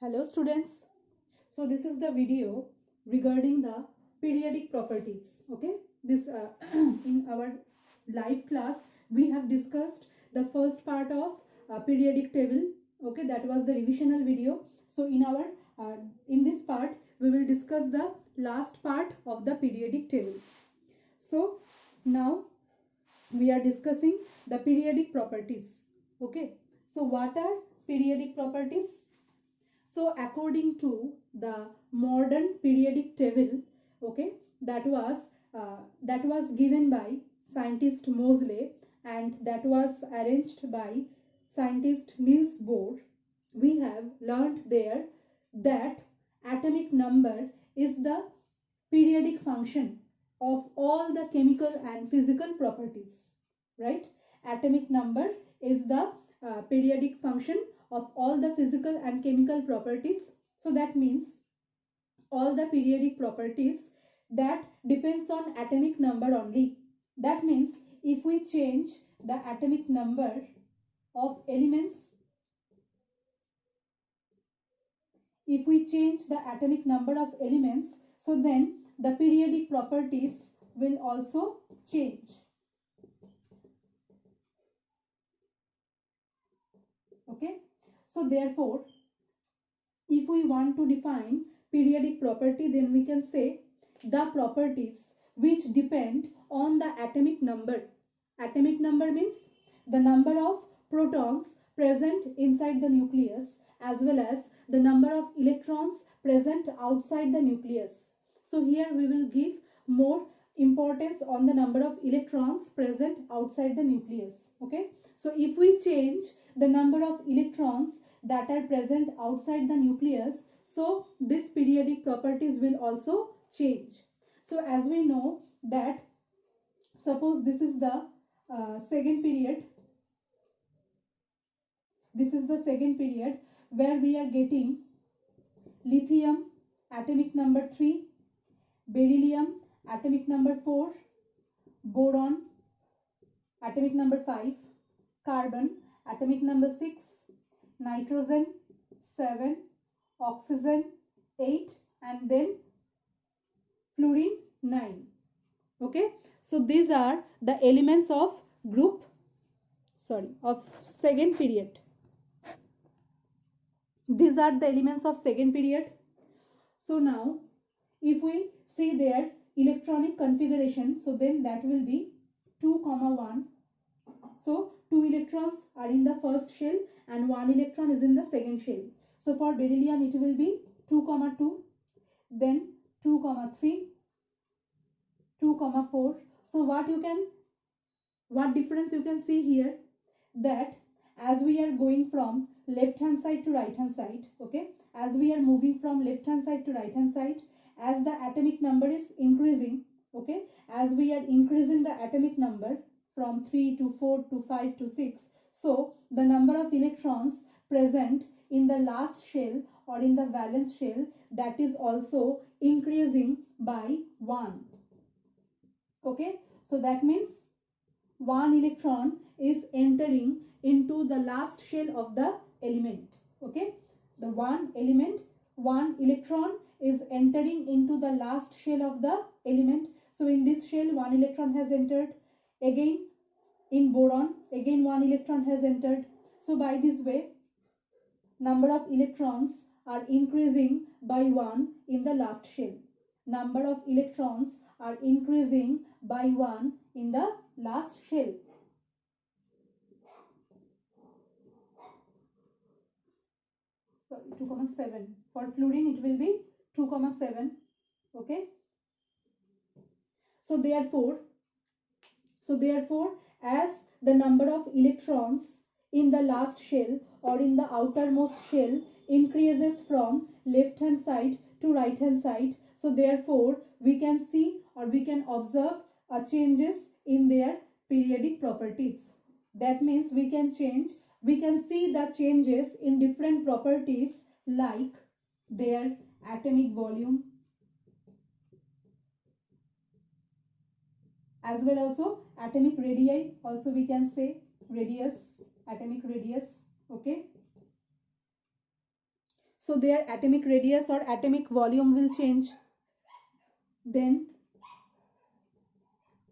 Hello students. So this is the video regarding the periodic properties. Okay. This in our live class we have discussed the first part of periodic table. Okay, that was the revisional video. So in this part we will discuss the last part of the periodic table. So now we are discussing the periodic properties. Okay. So what are periodic properties? So according to the modern periodic table, okay, that was given by scientist Moseley and that was arranged by scientist Niels Bohr, we have learned there that atomic number is the periodic function of all the chemical and physical properties, right? Atomic number is the periodic function of all the physical and chemical properties. So that means all the periodic properties that depends on atomic number only. That means if we change the atomic number of elements, if we change the atomic number of elements, so then the periodic properties will also change. Okay, so therefore if we want to define periodic property, then we can say the properties which depend on the atomic number. Atomic number means the number of protons present inside the nucleus as well as the number of electrons present outside the nucleus. So here we will give more importance on the number of electrons present outside the nucleus. Okay, so if we change the number of electrons that are present outside the nucleus, so this periodic properties will also change. So as we know that, suppose this is the second period, where we are getting lithium atomic number 3, beryllium atomic number 4, boron atomic number 5, carbon atomic number 6, nitrogen 7, oxygen 8, and then fluorine 9. Okay, so these are the elements of second period. These are the elements of second period. So now if we see their electronic configuration, so then that will be 2, 1. So 2 electrons are in the first shell and 1 electron is in the second shell. So for beryllium it will be 2, 2, then 2, 3, 2, 4. So what difference you can see here, that as we are going from left hand side to right hand side, okay, as we are moving from left hand side to right hand side, as the atomic number is increasing, okay, as we are increasing the atomic number from 3 to 4 to 5 to 6, so the number of electrons present in the last shell or in the valence shell, that is also increasing by 1. Okay, so that means 1 electron is entering into the last shell of the element. Okay, the one electron is entering into the last shell of the element. So in this shell 1 electron has entered. Again in boron, again 1 electron has entered. So by this way number of electrons are increasing by 1 in the last shell. Number of electrons are increasing by 1 in the last shell. Sorry, 2,7. For fluorine it will be 2,7. Okay. So therefore as the number of electrons in the last shell or in the outermost shell increases from left hand side to right hand side, so therefore we can see or we can observe changes in their periodic properties. That means we can see the changes in different properties like their atomic volume, as well also atomic radii, also we can say radius, atomic radius. Okay, so their atomic radius or atomic volume will change. Then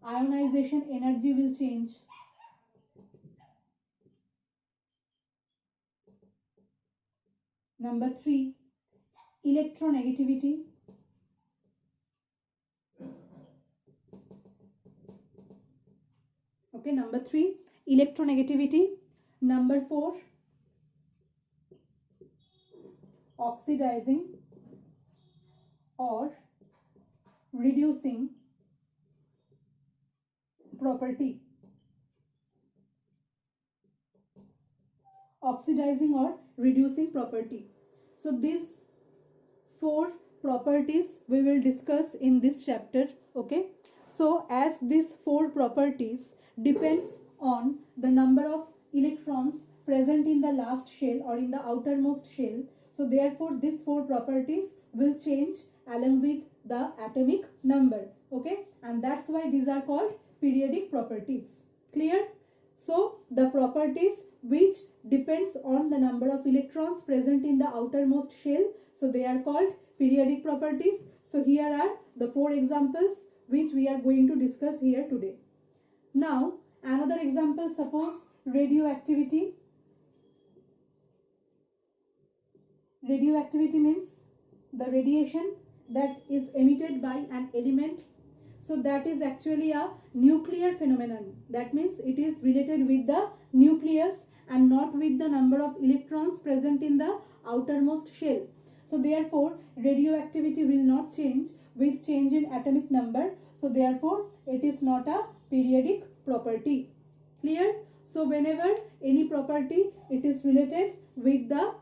ionization energy will change. Number 3, electronegativity. Okay, number 3, electronegativity. Number 4, oxidizing or reducing property. Oxidizing or reducing property. So these 4 properties we will discuss in this chapter. Okay, so as these 4 properties depends on the number of electrons present in the last shell or in the outermost shell, so therefore these 4 properties will change along with the atomic number. Okay, and that's why these are called periodic properties. Clear? So the properties which depends on the number of electrons present in the outermost shell, so they are called periodic properties. So here are the 4 examples which we are going to discuss here today. Now another example, suppose radioactivity. Radioactivity means the radiation that is emitted by an element. So that is actually a nuclear phenomenon. That means it is related with the nucleus and not with the number of electrons present in the outermost shell. So therefore radioactivity will not change with change in atomic number. So therefore it is not a periodic property. Clear? So whenever any property it is related with the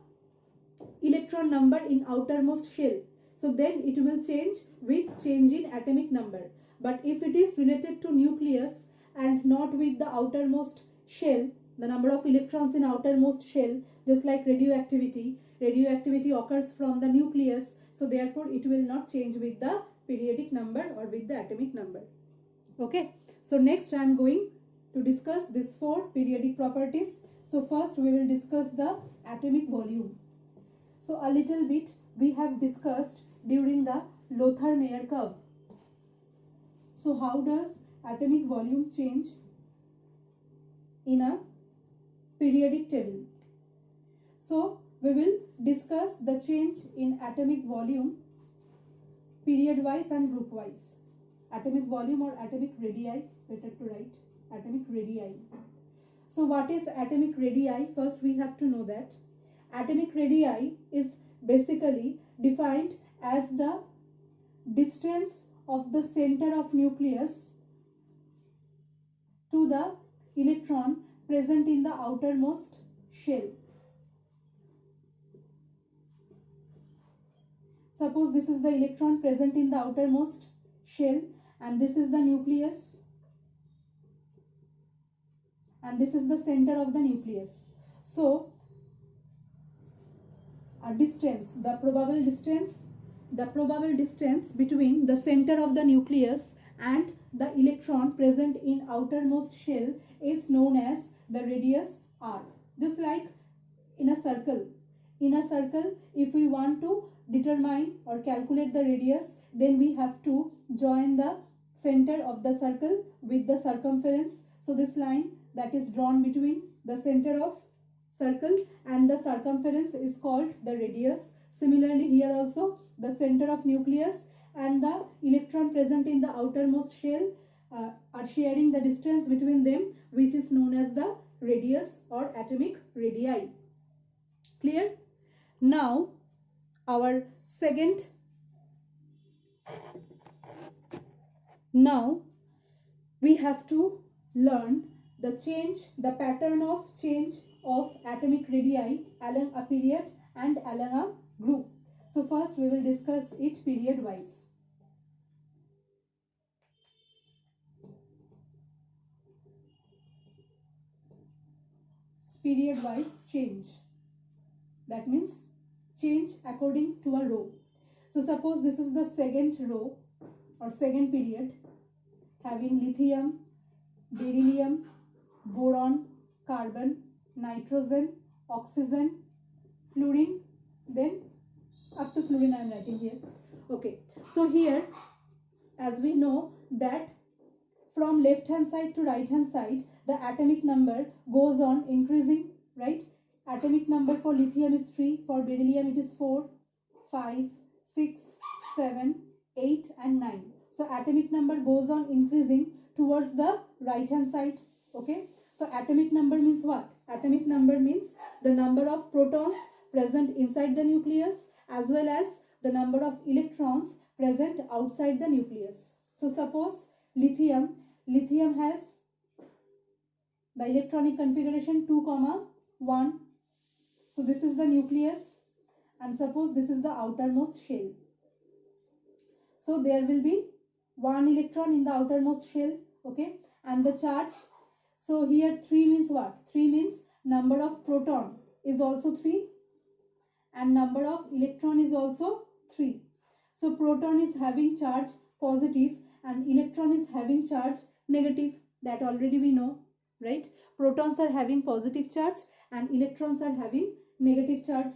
electron number in outermost shell, so then it will change with change in atomic number. But if it is related to nucleus and not with the outermost shell, the number of electrons in outermost shell, just like radioactivity occurs from the nucleus, so therefore it will not change with the periodic number or with the atomic number. Okay, so next I am going to discuss these 4 periodic properties. So first we will discuss the atomic volume. So a little bit we have discussed during the Lothar-Meyer curve. So how does atomic volume change in a periodic table? So we will discuss the change in atomic volume period wise and group wise. Atomic volume or atomic radii, better to write atomic radii. So what is atomic radii? First we have to know that atomic radii is basically defined as the distance of the center of nucleus to the electron present in the outermost shell. Suppose this is the electron present in the outermost shell and this is the nucleus and this is the center of the nucleus. So a distance, the probable distance between the center of the nucleus and the electron present in outermost shell is known as the radius r. Just like in a circle, if we want to determine or calculate the radius, then we have to join the center of the circle with the circumference. So this line that is drawn between the center of circle and the circumference is called the radius. Similarly here also the center of nucleus and the electron present in the outermost shell are sharing the distance between them, which is known as the radius or atomic radii. Clear? Now our second, now we have to learn the pattern of change of atomic radii along a period and along a group. So first we will discuss it period wise. Period wise change, that means change according to a row. So suppose this is the second row or second period having lithium, beryllium, boron, carbon, nitrogen, oxygen, fluorine, then fluorine I am writing here. Okay, so here as we know that from left hand side to right hand side the atomic number goes on increasing, right? Atomic number for lithium is 3, for beryllium it is 4, 5, 6, 7, 8 and 9. So atomic number goes on increasing towards the right hand side. Okay, so atomic number means what? Atomic number means the number of protons present inside the nucleus as well as the number of electrons present outside the nucleus. So suppose lithium has the electronic configuration 2, 1. So this is the nucleus and suppose this is the outermost shell. So there will be 1 electron in the outermost shell, okay, and the charge. So here 3 means what? 3 means number of proton is also 3 and number of electron is also 3. So proton is having charge positive and electron is having charge negative. That already we know, right? Protons are having positive charge and electrons are having negative charge.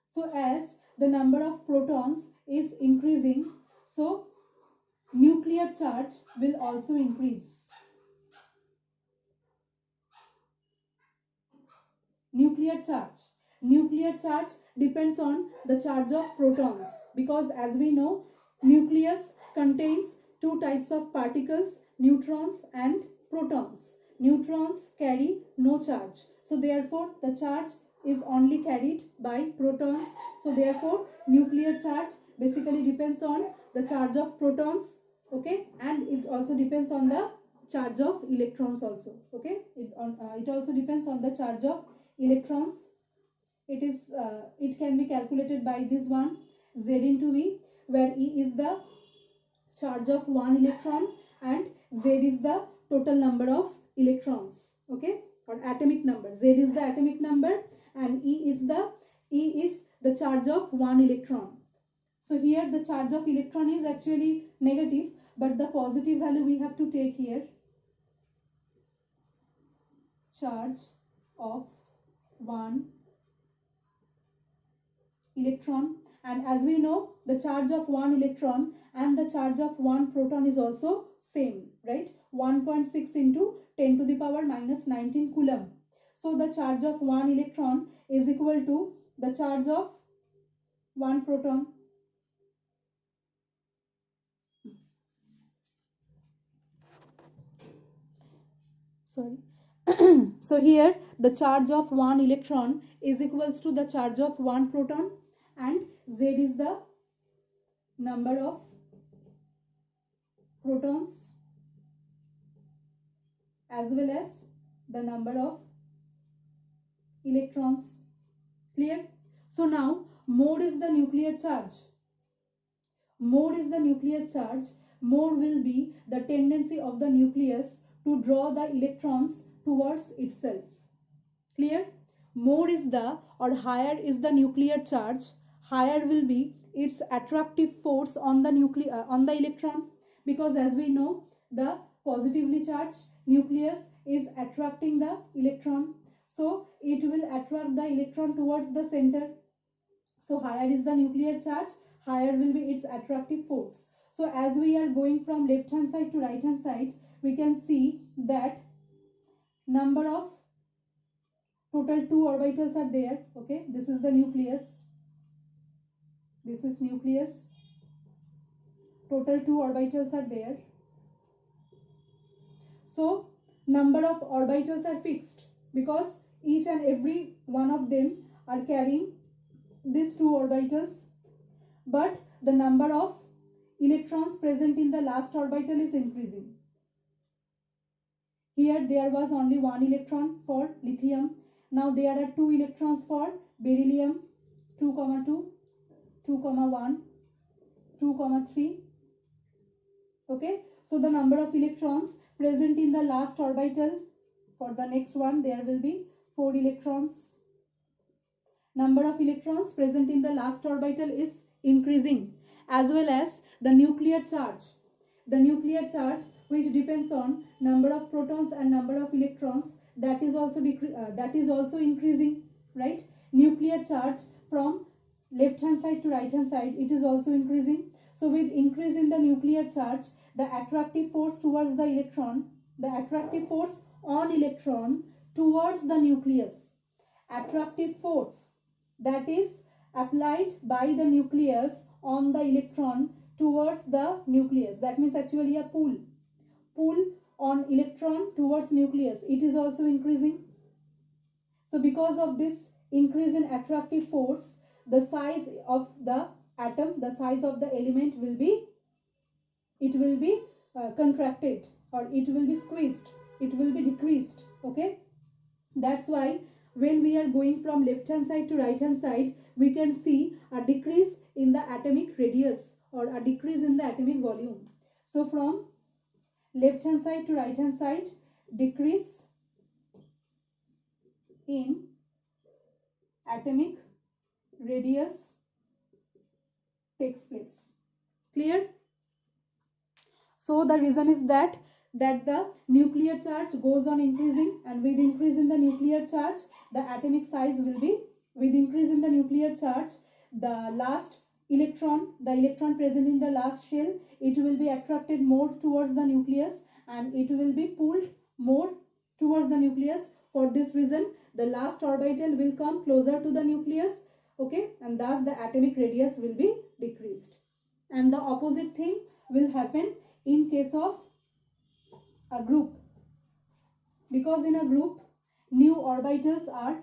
So as the number of protons is increasing, so nuclear charge will also increase. Nuclear charge depends on the charge of protons, because as we know nucleus contains two types of particles, neutrons and protons. Neutrons carry no charge, so therefore the charge is only carried by protons. So therefore nuclear charge basically depends on the charge of protons, okay, and it also depends on the charge of electrons also, okay. It also depends on the charge of electrons. It can be calculated by this one, Z into V, where E is the charge of one electron and Z is the total number of electrons, okay, or atomic number. Z is the atomic number and E is the charge of one electron. So here the charge of electron is actually negative, but the positive value we have to take here. Charge of one electron, and as we know the charge of one electron and the charge of one proton is also same, right? 1.6 into 10 to the power minus 19 coulomb. So the charge of one electron is equal to the charge of one proton. Sorry. So here the charge of one electron is equals to the charge of one proton and Z is the number of protons as well as the number of electrons. Clear? So now more is the nuclear charge. More is the nuclear charge, more will be the tendency of the nucleus to draw the electrons towards itself. Clear? More is the or higher is the nuclear charge, higher will be its attractive force on the electron, because as we know the positively charged nucleus is attracting the electron, so it will attract the electron towards the center. So higher is the nuclear charge, higher will be its attractive force. So as we are going from left hand side to right hand side, we can see that number of total 2 orbitals are there, okay. This is the nucleus, this is nucleus, total 2 orbitals are there. So number of orbitals are fixed because each and every one of them are carrying these 2 orbitals, but the number of electrons present in the last orbital is increasing. Here there was only 1 electron for lithium, now there are 2 electrons for beryllium, 2, 2, 2, 1, 2, 3, okay. So the number of electrons present in the last orbital, for the next one there will be 4 electrons. Number of electrons present in the last orbital is increasing, as well as the nuclear charge. The nuclear charge, which depends on number of protons and number of electrons, that is also increasing, right? Nuclear charge from left hand side to right hand side, it is also increasing. So with increase in the nuclear charge, the attractive force towards the electron, the attractive force on electron towards the nucleus, attractive force that is applied by the nucleus on the electron towards the nucleus, that means actually a pull on electron towards nucleus, it is also increasing. So because of this increase in attractive force, the size of the atom, the size of the element will be, it will be contracted, or it will be squeezed, it will be decreased. Okay, that's why when we are going from left hand side to right hand side, we can see a decrease in the atomic radius or a decrease in the atomic volume. So from left hand side to right hand side, decrease in atomic radius takes place. Clear? So the reason is that the nuclear charge goes on increasing, and with increase in the nuclear charge, the atomic size will be, with increase in the nuclear charge, the last electron, the electron present in the last shell, it will be attracted more towards the nucleus and it will be pulled more towards the nucleus. For this reason, the last orbital will come closer to the nucleus, okay, and thus the atomic radius will be decreased. And the opposite thing will happen in case of a group, because in a group new orbitals are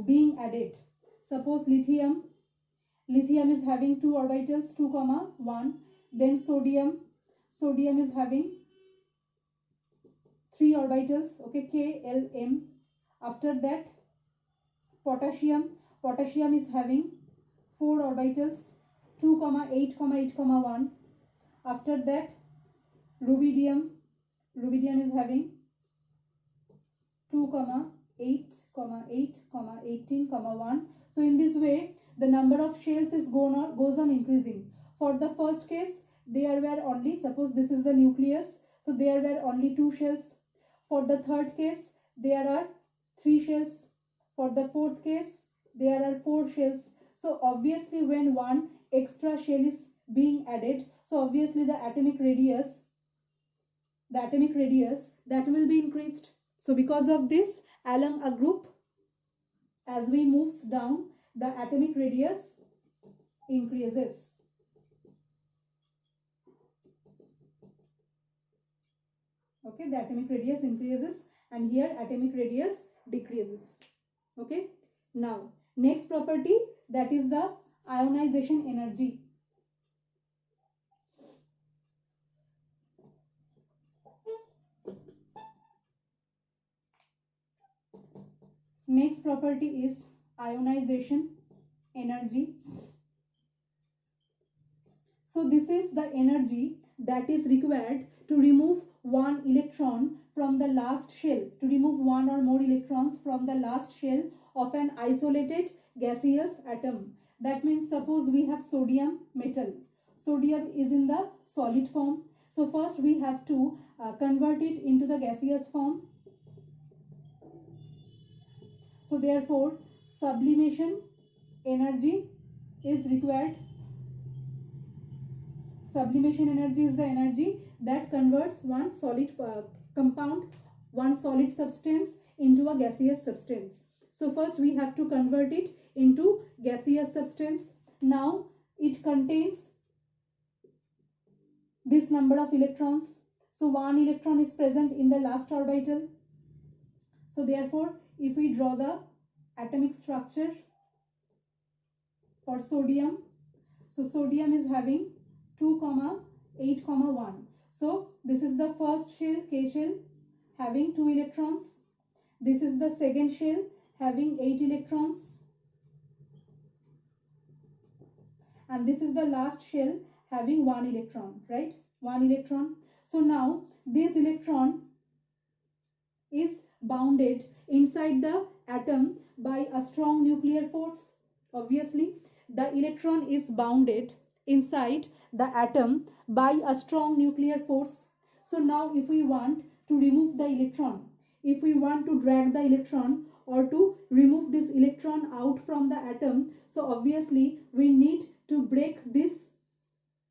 being added. Suppose lithium is having 2 orbitals, 2, 1. Then sodium is having 3 orbitals, okay, K, L, M. After that potassium is having 4 orbitals, 2, 8, 8, 1. After that rubidium is having 2, 8, 8, 18, 1. So in this way, the number of shells goes on increasing. For the first case, there were only, suppose this is the nucleus, so there were only 2 shells. For the third case, there are 3 shells. For the fourth case, there are 4 shells. So obviously when one extra shell is being added, so obviously the atomic radius that will be increased. So because of this, along a group, as we moves down, the atomic radius increases. Okay, the atomic radius increases, and here atomic radius decreases. Okay, now next property, that is the ionization energy. Next property is ionization energy. So this is the energy that is required to remove one electron from the last shell, to remove one or more electrons from the last shell of an isolated gaseous atom. That means suppose we have sodium metal. Sodium is in the solid form. So first we have to convert it into the gaseous form. So therefore sublimation energy is required. Sublimation energy is the energy that converts one solid compound, one solid substance into a gaseous substance. So first we have to convert it into gaseous substance. Now it contains this number of electrons. So 1 electron is present in the last orbital. So therefore, if we draw the atomic structure for sodium, so sodium is having 2, 8, 1. So this is the first shell, K shell, having 2 electrons. This is the second shell having 8 electrons. And this is the last shell having 1 electron, right? 1 electron. So now this electron is bounded inside the atom by a strong nuclear force. Obviously, the electron is bounded inside the atom by a strong nuclear force. So now if we want to remove the electron, if we want to drag the electron, or to remove this electron out from the atom, so obviously we need to break this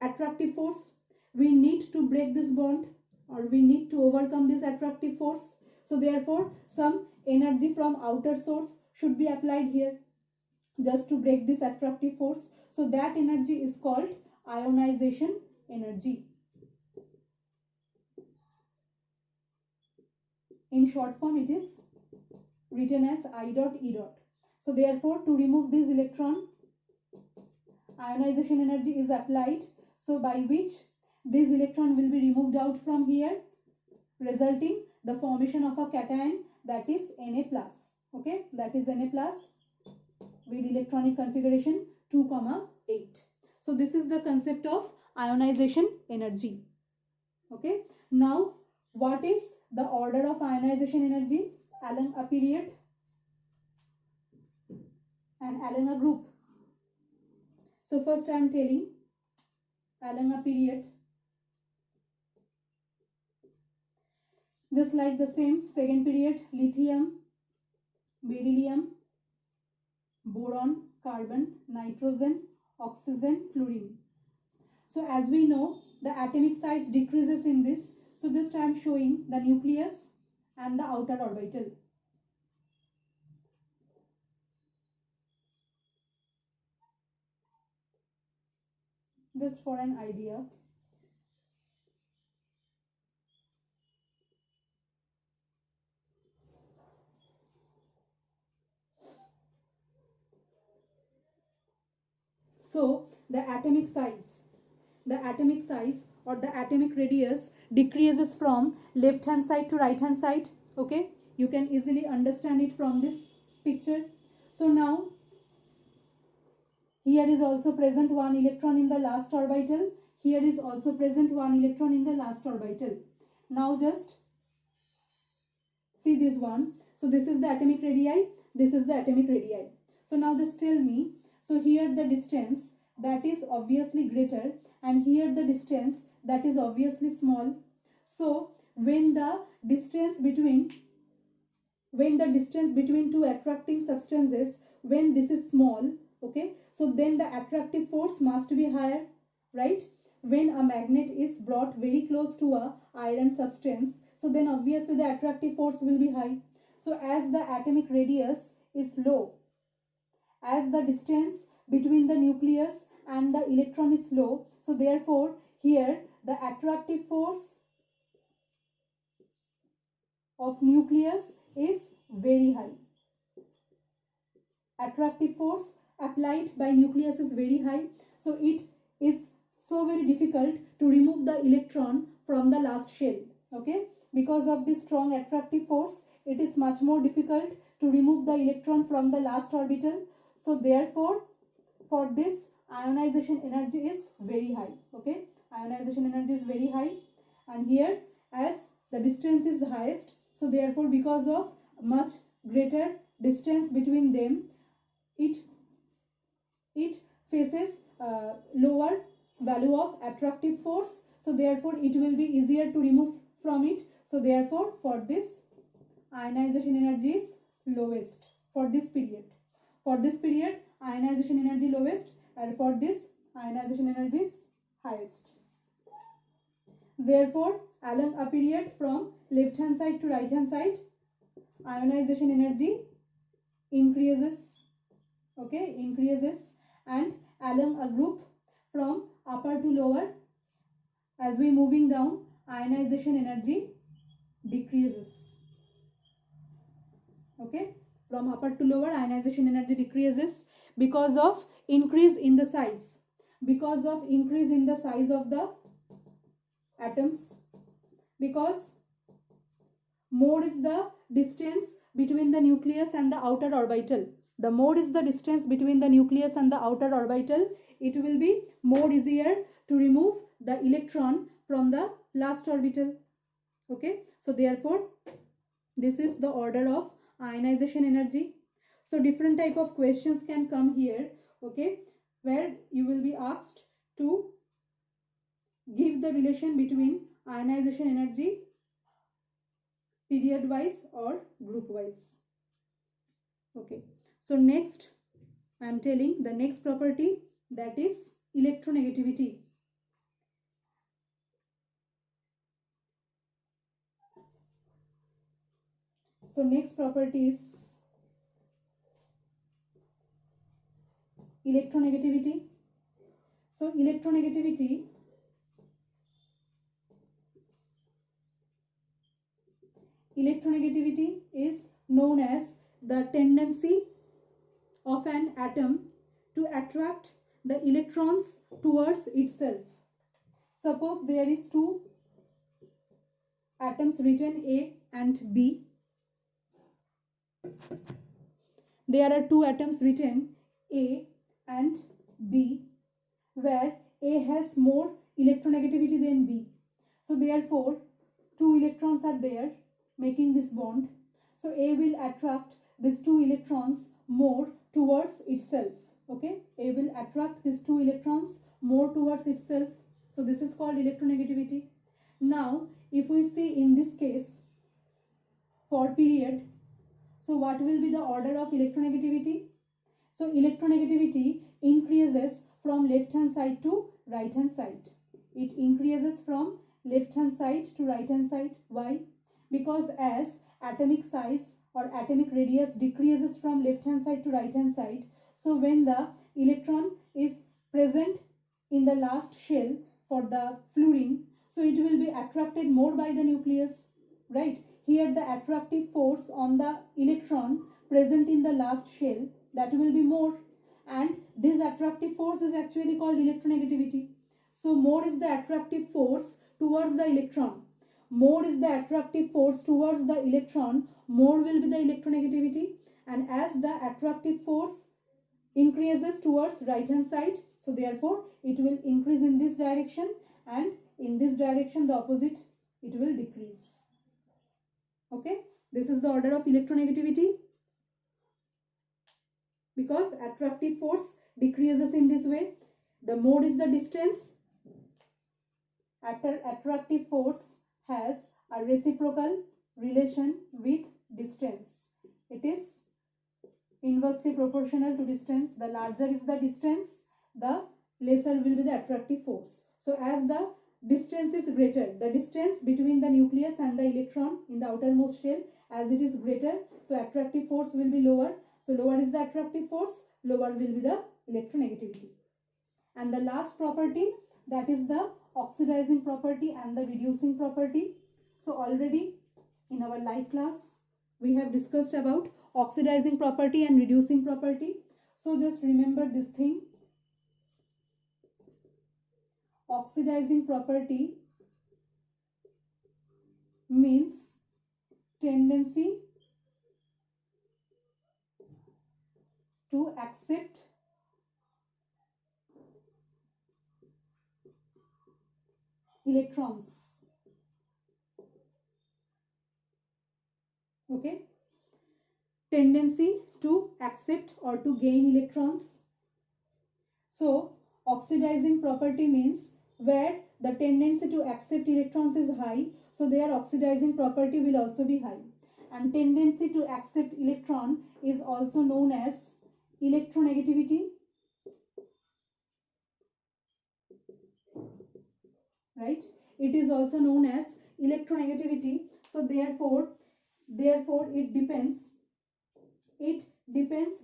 attractive force, we need to break this bond, or we need to overcome this attractive force. So therefore some energy from outer source should be applied here just to break this attractive force. So that energy is called ionization energy. In short form, it is written as I dot E dot. So therefore, to remove this electron, ionization energy is applied. So by which this electron will be removed out from here, resulting the formation of a cation, that is Na plus. Okay, that is Na plus with electronic configuration 2,8. So this is the concept of ionization energy. Okay, now what is the order of ionization energy along a period and along a group? So first I am telling along a period, just like the same second period, lithium, beryllium, boron, carbon, nitrogen, oxygen, fluorine. So as we know, the atomic size decreases in this. So just I am showing the nucleus and the outer orbital. Just for an idea. So the atomic size or the atomic radius decreases from left hand side to right hand side. Okay, you can easily understand it from this picture. So now here is also present one electron in the last orbital, here is also present one electron in the last orbital. Now just see this one. So this is the atomic radii, this is the atomic radii. So now just tell me, so here the distance that is obviously greater and here the distance that is obviously small. So when the distance between two attracting substances, when this is small, okay, so then the attractive force must be higher, right? When a magnet is brought very close to a iron substance, so then obviously the attractive force will be high. So as the atomic radius is low, as the distance between the nucleus and the electron is low, so therefore here the attractive force of nucleus is very high. Attractive force applied by nucleus is very high, so it is so very difficult to remove the electron from the last shell. Okay, because of this strong attractive force, it is much more difficult to remove the electron from the last orbital. So therefore for this ionization energy is very high. Okay, ionization energy is very high, and here as the distance is highest, so therefore because of much greater distance between them, it faces lower value of attractive force, so therefore it will be easier to remove from it. So therefore for this ionization energy is lowest for this period. For this period ionization energy lowest, and for this ionization energy is highest. Therefore along a period from left hand side to right hand side, ionization energy increases. Okay, increases, and along a group from upper to lower, as we moving down, ionization energy decreases. Okay, from upper to lower ionization energy decreases because of increase in the size, because of increase in the size of the atoms, because more is the distance between the nucleus and the outer orbital. The more is the distance between the nucleus and the outer orbital, it will be more easier to remove the electron from the last orbital. Okay, so therefore this is the order of ionization energy. So different type of questions can come here, okay, where you will be asked to give the relation between ionization energy period wise or group wise. Okay, so next I am telling the next property, that is electronegativity. So next property is electronegativity. So electronegativity is known as the tendency of an atom to attract the electrons towards itself. Suppose there is two atoms written A and B. There are two atoms written A and B, where A has more electronegativity than B. So therefore, two electrons are there making this bond. So A will attract these two electrons more towards itself. Okay, A will attract these two electrons more towards itself. So this is called electronegativity. Now, if we see in this case for period, so what will be the order of electronegativity? So electronegativity increases from left hand side to right hand side. It increases from left hand side to right hand side. Why? Because as atomic size or atomic radius decreases from left hand side to right hand side, so when the electron is present in the last shell for the fluorine, so it will be attracted more by the nucleus, right? Here the attractive force on the electron present in the last shell, that will be more, and this attractive force is actually called electronegativity. So more is the attractive force towards the electron, more is the attractive force towards the electron, more will be the electronegativity. And as the attractive force increases towards right hand side, so therefore it will increase in this direction, and in this direction the opposite, it will decrease. Okay, this is the order of electronegativity, because attractive force decreases in this way. The more is the distance, attractive force has a reciprocal relation with distance. It is inversely proportional to distance. The larger is the distance, the lesser will be the attractive force. So as the distance is greater, the distance between the nucleus and the electron in the outermost shell, as it is greater, so attractive force will be lower. So lower is the attractive force, lower will be the electronegativity. And the last property, that is the oxidizing property and the reducing property. So already in our live class we have discussed about oxidizing property and reducing property. So just remember this thing. Oxidizing property means tendency to accept electrons. Okay, tendency to accept or to gain electrons. So oxidizing property means where the tendency to accept electrons is high, so their oxidizing property will also be high. And tendency to accept electron is also known as electronegativity, right? It is also known as electronegativity. So therefore it depends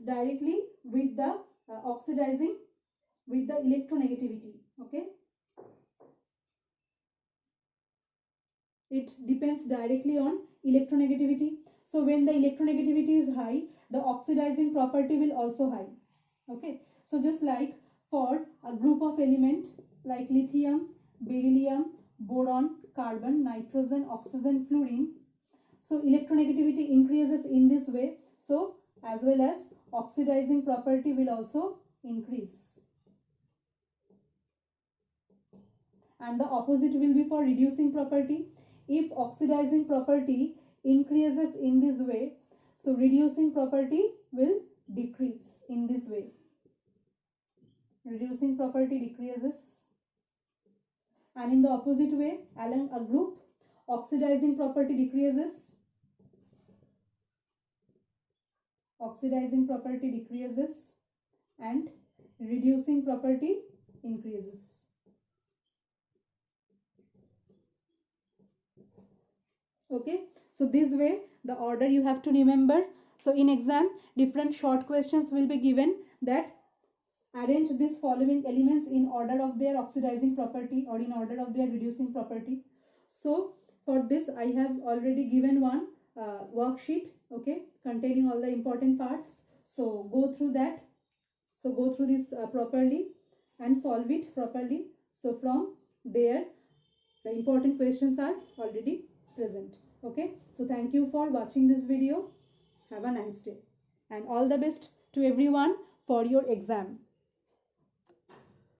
directly with the oxidizing, with the electronegativity. Okay, it depends directly on electronegativity. So when the electronegativity is high, the oxidizing property will also high. Okay, so just like for a group of element like lithium, beryllium, boron, carbon, nitrogen, oxygen, fluorine, so electronegativity increases in this way, so as well as oxidizing property will also increase. And the opposite will be for reducing property. If oxidizing property increases in this way, so reducing property will decrease in this way. Reducing property decreases. And in the opposite way, along a group, oxidizing property decreases oxidizing property decreases and reducing property increases. Okay, so this way the order you have to remember. So in exam, different short questions will be given that arrange these following elements in order of their oxidizing property or in order of their reducing property. So for this I have already given one worksheet, okay, containing all the important parts. So go through that. So go through this properly and solve it properly. So from there the important questions are already present. Okay, so thank you for watching this video. Have a nice day and all the best to everyone for your exam.